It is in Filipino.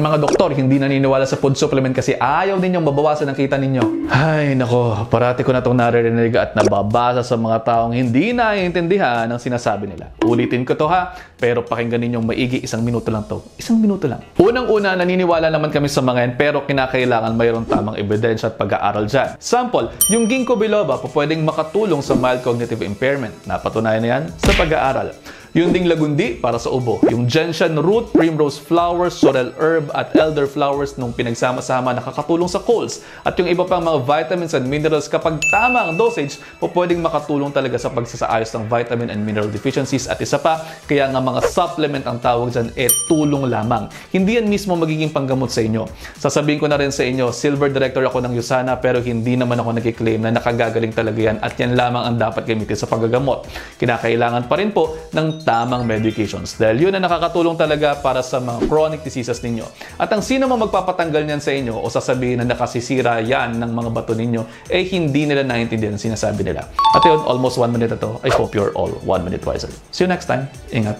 yung mga doktor hindi naniniwala sa food supplement kasi ayaw ninyong mabawasan ang kita ninyo. Ay nako, parati ko na itong naririnig at nababasa sa mga taong hindi naiintindihan ang sinasabi nila. Ulitin ko to ha, pero pakinggan ninyong maigi, 1 minuto lang to. 1 minuto lang. Unang-una, naniniwala naman kami sa mga yan, pero kinakailangan mayroong tamang ebidensya at pag-aaral dyan. Sample, yung ginkgo biloba po pwedeng makatulong sa mild cognitive impairment. Napatunayan na yan sa pag-aaral. Yung ding lagundi para sa ubo. Yung gentian root, primrose flowers, sorrel herb at elder flowers nung pinagsama-sama nakakatulong sa colds. At yung iba pang mga vitamins and minerals kapag tama ang dosage po pwedeng makatulong talaga sa pagsasaayos ng vitamin and mineral deficiencies. At isa pa, kaya nga mga supplement ang tawag dyan, tulong lamang. Hindi yan mismo magiging panggamot sa inyo. Sasabihin ko na rin sa inyo, silver director ako ng USANA pero hindi naman ako nag-claim na nakagagaling talaga yan at yan lamang ang dapat gamitin sa paggagamot. Kinakailangan pa rin po ng tamang medications dahil yun ang nakakatulong talaga para sa mga chronic diseases ninyo. At ang sino man magpapatanggal niyan sa inyo o sasabihin na nakasisira yan ng mga bato ninyo, hindi nila naiintindihan ang sinasabi nila. At yun, almost 1 minute na to. I hope you're all 1 minute wiser. See you next time. Ingat!